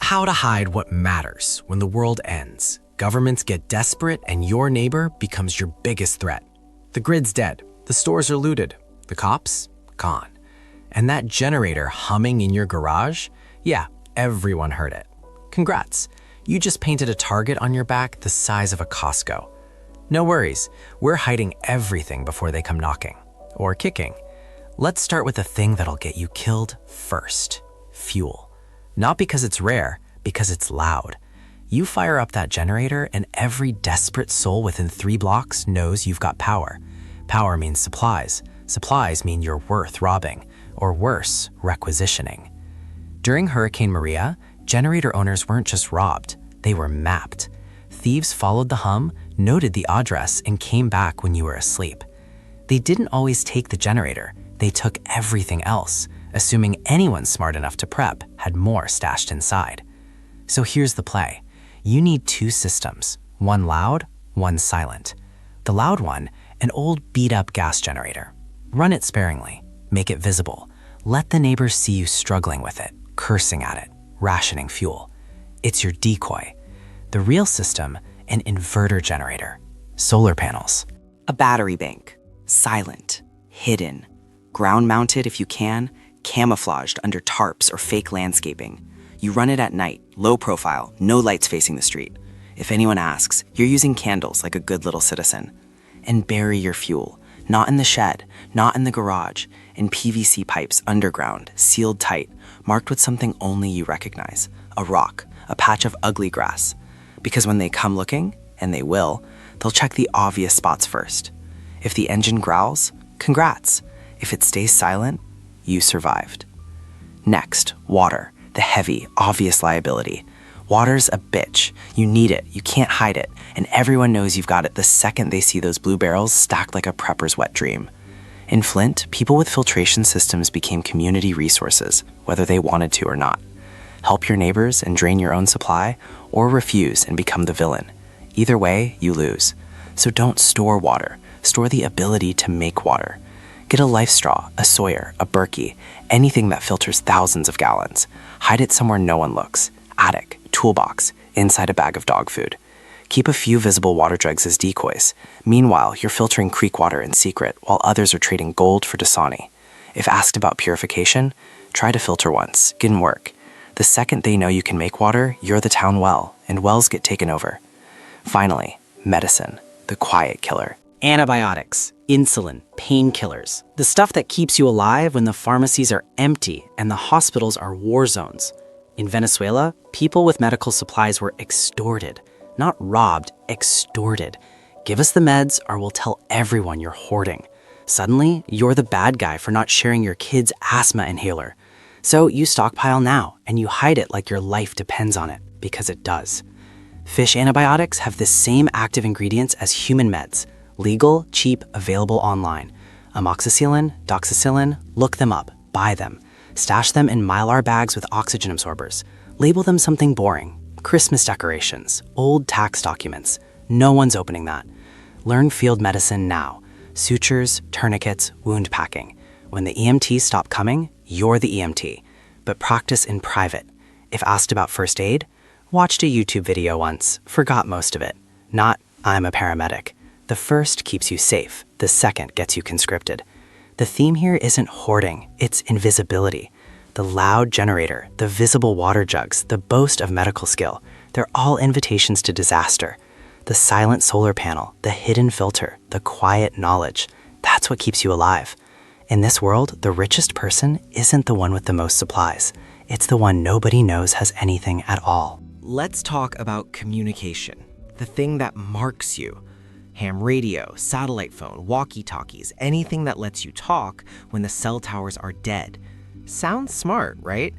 How to hide what matters when the world ends. Governments get desperate and your neighbor becomes your biggest threat. The grid's dead, the stores are looted, the cops, gone. And that generator humming in your garage? Yeah, everyone heard it. Congrats, you just painted a target on your back the size of a Costco. No worries, we're hiding everything before they come knocking. Or kicking. Let's start with the thing that'll get you killed first. Fuel. Not because it's rare, because it's loud. You fire up that generator and every desperate soul within 3 blocks knows you've got power. Power means supplies. Supplies mean you're worth robbing, or worse, requisitioning. During Hurricane Maria, generator owners weren't just robbed, they were mapped. Thieves followed the hum, noted the address, and came back when you were asleep. They didn't always take the generator, they took everything else, assuming anyone smart enough to prep had more stashed inside. So here's the play. You need 2 systems, one loud, one silent. The loud one, an old beat-up gas generator. Run it sparingly, make it visible. Let the neighbors see you struggling with it, cursing at it, rationing fuel. It's your decoy. The real system, an inverter generator, solar panels. A battery bank, silent, hidden, ground-mounted if you can, camouflaged under tarps or fake landscaping. You run it at night, low profile, no lights facing the street. If anyone asks, you're using candles like a good little citizen. And bury your fuel, not in the shed, not in the garage, in PVC pipes underground, sealed tight, marked with something only you recognize, a rock, a patch of ugly grass. Because when they come looking, and they will, they'll check the obvious spots first. If the engine growls, congrats. If it stays silent, you survived. Next, water, the heavy, obvious liability. Water's a bitch. You need it, you can't hide it, and everyone knows you've got it the second they see those blue barrels stacked like a prepper's wet dream. In Flint, people with filtration systems became community resources, whether they wanted to or not. Help your neighbors and drain your own supply, or refuse and become the villain. Either way, you lose. So don't store water, store the ability to make water. Get a Life Straw, a Sawyer, a Berkey, anything that filters thousands of gallons. Hide it somewhere no one looks. Attic, toolbox, inside a bag of dog food. Keep a few visible water jugs as decoys. Meanwhile, you're filtering creek water in secret while others are trading gold for Dasani. If asked about purification, try to filter once. Didn't work. The second they know you can make water, you're the town well, and wells get taken over. Finally, medicine, the quiet killer. Antibiotics, insulin, painkillers, the stuff that keeps you alive when the pharmacies are empty and the hospitals are war zones. In Venezuela, people with medical supplies were extorted, not robbed, extorted. Give us the meds or we'll tell everyone you're hoarding. Suddenly, you're the bad guy for not sharing your kid's asthma inhaler. So you stockpile now and you hide it like your life depends on it, because it does. Fish antibiotics have the same active ingredients as human meds. Legal, cheap, available online. Amoxicillin, doxycycline, look them up, buy them. Stash them in Mylar bags with oxygen absorbers. Label them something boring. Christmas decorations, old tax documents. No one's opening that. Learn field medicine now. Sutures, tourniquets, wound packing. When the EMTs stop coming, you're the EMT. But practice in private. If asked about first aid, watched a YouTube video once, forgot most of it. Not, I'm a paramedic. The first keeps you safe, the second gets you conscripted. The theme here isn't hoarding, it's invisibility. The loud generator, the visible water jugs, the boast of medical skill, they're all invitations to disaster. The silent solar panel, the hidden filter, the quiet knowledge, that's what keeps you alive. In this world, the richest person isn't the one with the most supplies. It's the one nobody knows has anything at all. Let's talk about communication, the thing that marks you. Ham radio, satellite phone, walkie-talkies, anything that lets you talk when the cell towers are dead. Sounds smart, right?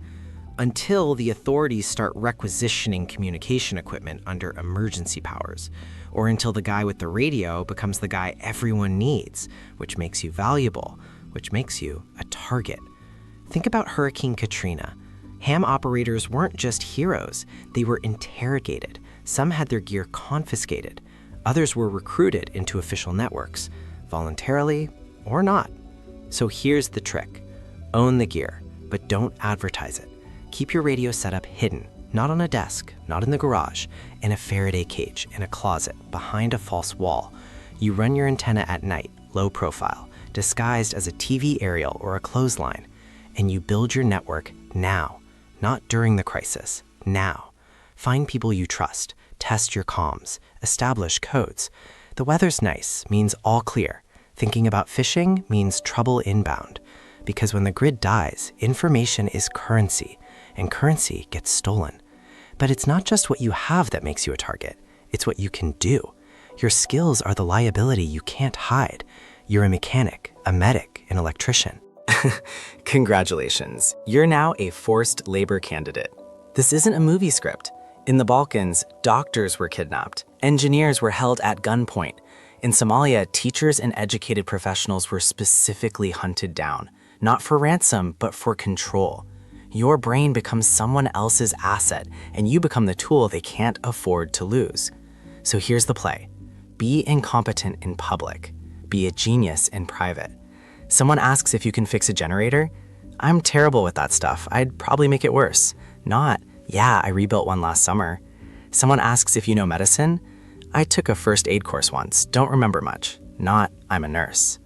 Until the authorities start requisitioning communication equipment under emergency powers, or until the guy with the radio becomes the guy everyone needs, which makes you valuable, which makes you a target. Think about Hurricane Katrina. Ham operators weren't just heroes, they were interrogated. Some had their gear confiscated. Others were recruited into official networks, voluntarily or not. So here's the trick. Own the gear, but don't advertise it. Keep your radio setup hidden, Not on a desk, not in the garage, in a Faraday cage, in a closet, behind a false wall. You run your antenna at night, low profile, disguised as a TV aerial or a clothesline, and you build your network now, not during the crisis, now. Find people you trust, test your comms, establish codes. The weather's nice means all clear. Thinking about phishing means trouble inbound. Because when the grid dies, information is currency, and currency gets stolen. But it's not just what you have that makes you a target, it's what you can do. Your skills are the liability you can't hide. You're a mechanic, a medic, an electrician. Congratulations, you're now a forced labor candidate. This isn't a movie script. In the Balkans, doctors were kidnapped, engineers were held at gunpoint. In Somalia, teachers and educated professionals were specifically hunted down, not for ransom, but for control. Your brain becomes someone else's asset, and you become the tool they can't afford to lose. So here's the play. Be incompetent in public. Be a genius in private. Someone asks if you can fix a generator. I'm terrible with that stuff. I'd probably make it worse. Not, yeah, I rebuilt one last summer. Someone asks if you know medicine. I took a first aid course once, don't remember much. Not, I'm a nurse.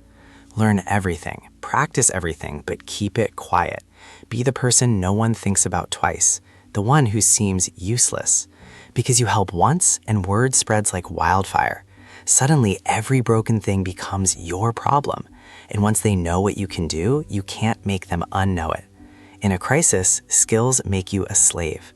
Learn everything, practice everything, but keep it quiet. Be the person no one thinks about twice, the one who seems useless. Because you help once and word spreads like wildfire. Suddenly, every broken thing becomes your problem. And once they know what you can do, you can't make them unknow it. In a crisis, skills make you a slave.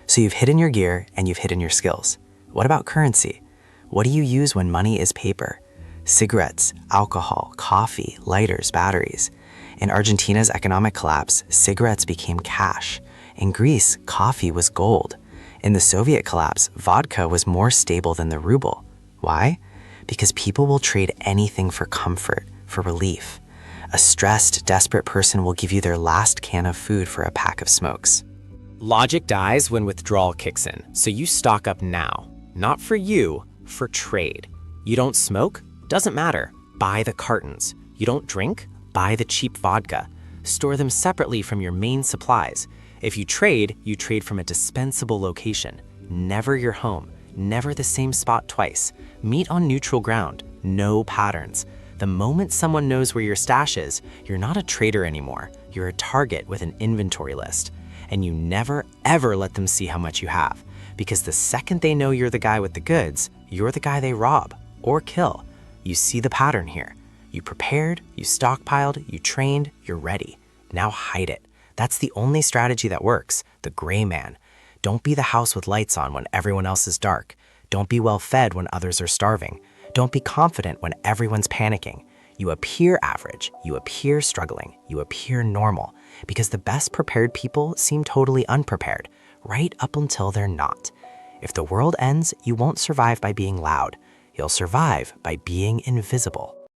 So you've hidden your gear and you've hidden your skills. What about currency? What do you use when money is paper? Cigarettes, alcohol, coffee, lighters, batteries. In Argentina's economic collapse, cigarettes became cash. In Greece, coffee was gold. In the Soviet collapse, vodka was more stable than the ruble. Why? Because people will trade anything for comfort, for relief. A stressed, desperate person will give you their last can of food for a pack of smokes. Logic dies when withdrawal kicks in, so you stock up now. Not for you, for trade. You don't smoke? Doesn't matter. Buy the cartons. You don't drink? Buy the cheap vodka. Store them separately from your main supplies. If you trade from a dispensable location. Never your home. Never the same spot twice. Meet on neutral ground. No patterns. The moment someone knows where your stash is, you're not a trader anymore. You're a target with an inventory list. And you never, ever let them see how much you have. Because the second they know you're the guy with the goods, you're the guy they rob or kill. You see the pattern here. You prepared, you stockpiled, you trained, you're ready. Now hide it. That's the only strategy that works, the gray man. Don't be the house with lights on when everyone else is dark. Don't be well fed when others are starving. Don't be confident when everyone's panicking. You appear average, you appear struggling, you appear normal, because the best prepared people seem totally unprepared, right up until they're not. If the world ends, you won't survive by being loud. You'll survive by being invisible.